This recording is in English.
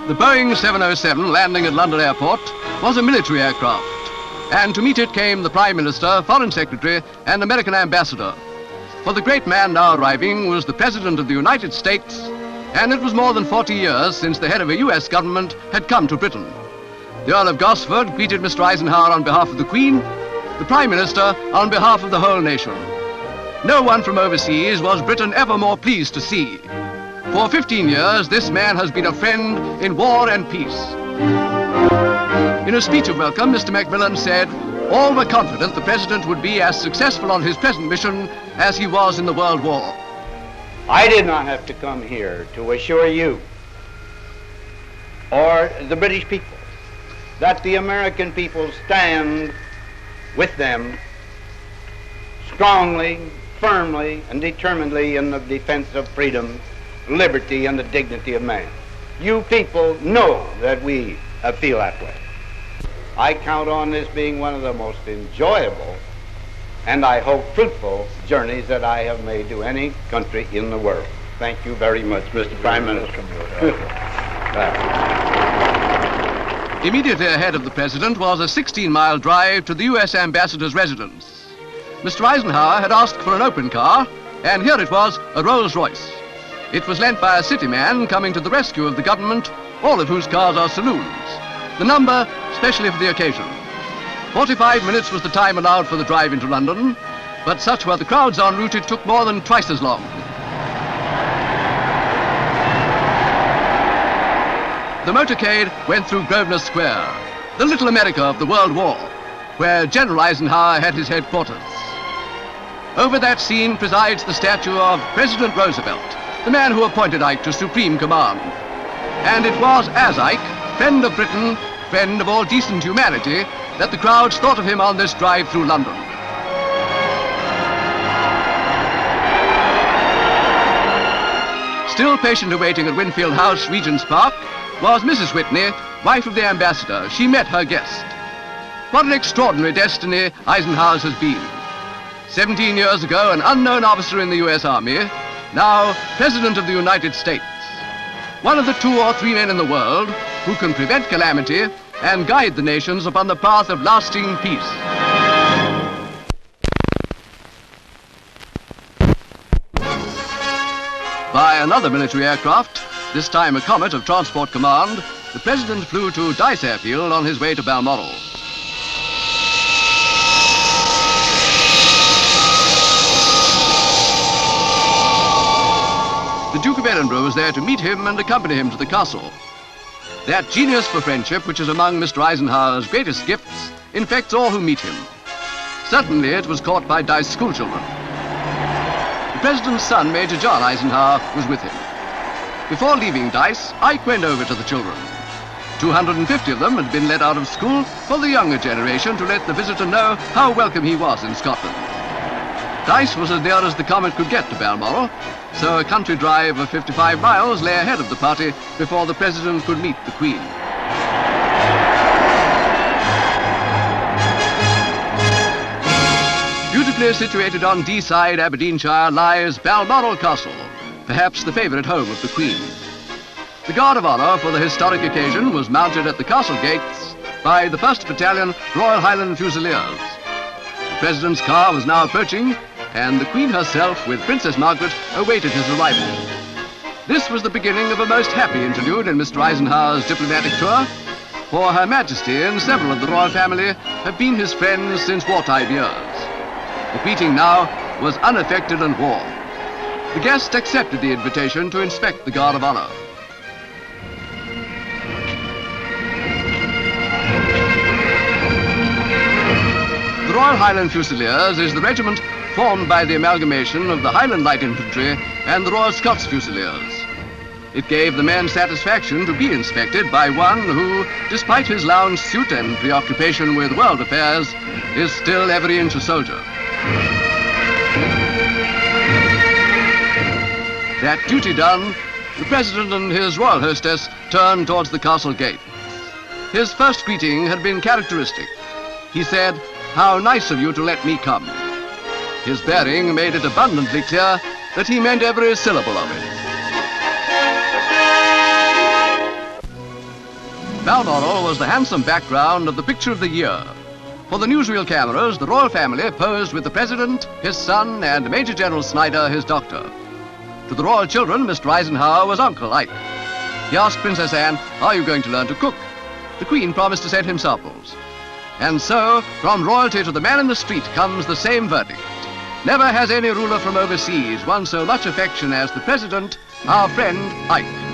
The Boeing 707 landing at London Airport was a military aircraft, and to meet it came the Prime Minister, Foreign Secretary, and American Ambassador. For the great man now arriving was the President of the United States, and it was more than 40 years since the head of a US government had come to Britain. The Earl of Gosford greeted Mr. Eisenhower on behalf of the Queen, the Prime Minister on behalf of the whole nation. No one from overseas was Britain ever more pleased to see. For 15 years, this man has been a friend in war and peace. In a speech of welcome, Mr. Macmillan said, all were confident the President would be as successful on his present mission as he was in the World War. I did not have to come here to assure you or the British people that the American people stand with them strongly, firmly, and determinedly in the defense of freedom, liberty, and the dignity of man. You people know that we feel that way. I count on this being one of the most enjoyable and I hope fruitful journeys that I have made to any country in the world. Thank you very much, Mr. Prime Minister. Immediately ahead of the President was a 16-mile drive to the US Ambassador's residence. Mr. Eisenhower had asked for an open car, and here it was, a Rolls Royce. It was lent by a city man coming to the rescue of the government, all of whose cars are saloons. The number, specially for the occasion. 45 minutes was the time allowed for the drive into London, but such were the crowds en route it took more than twice as long. The motorcade went through Grosvenor Square, the little America of the World War, where General Eisenhower had his headquarters. Over that scene presides the statue of President Roosevelt, the man who appointed Ike to supreme command. And it was as Ike, friend of Britain, friend of all decent humanity, that the crowds thought of him on this drive through London. Still patiently waiting at Winfield House, Regent's Park, was Mrs. Whitney, wife of the ambassador. She met her guest. What an extraordinary destiny Eisenhower's has been. 17 years ago, an unknown officer in the US Army, now President of the United States. One of the 2 or 3 men in the world who can prevent calamity and guide the nations upon the path of lasting peace. By another military aircraft, this time a Comet of Transport Command, the President flew to Dice Airfield on his way to Balmoral. The Duke of Edinburgh was there to meet him and accompany him to the castle. That genius for friendship, which is among Mr. Eisenhower's greatest gifts, infects all who meet him. Certainly it was caught by Dice schoolchildren. The President's son, Major John Eisenhower, was with him. Before leaving Dice, Ike went over to the children. 250 of them had been let out of school for the younger generation to let the visitor know how welcome he was in Scotland. Dice was as near as the Comet could get to Balmoral, so a country drive of 55 miles lay ahead of the party before the President could meet the Queen. Beautifully situated on Deeside, Aberdeenshire, lies Balmoral Castle, perhaps the favourite home of the Queen. The guard of honour for the historic occasion was mounted at the castle gates by the 1st Battalion Royal Highland Fusiliers. The President's car was now approaching, and the Queen herself, with Princess Margaret, awaited his arrival. This was the beginning of a most happy interlude in Mr. Eisenhower's diplomatic tour, for Her Majesty and several of the royal family have been his friends since wartime years. The greeting now was unaffected and warm. The guest accepted the invitation to inspect the guard of honour. The Royal Highland Fusiliers is the regiment formed by the amalgamation of the Highland Light Infantry and the Royal Scots Fusiliers. It gave the men satisfaction to be inspected by one who, despite his lounge suit and preoccupation with world affairs, is still every inch a soldier. That duty done, the President and his royal hostess turned towards the castle gate. His first greeting had been characteristic. He said, "How nice of you to let me come." His bearing made it abundantly clear that he meant every syllable of it. Balmoral was the handsome background of the picture of the year. For the newsreel cameras, the royal family posed with the President, his son, and Major General Snyder, his doctor. To the royal children, Mr. Eisenhower was Uncle Ike. He asked Princess Anne, "Are you going to learn to cook?" The Queen promised to send him samples. And so, from royalty to the man in the street comes the same verdict. Never has any ruler from overseas won so much affection as the President, our friend Ike.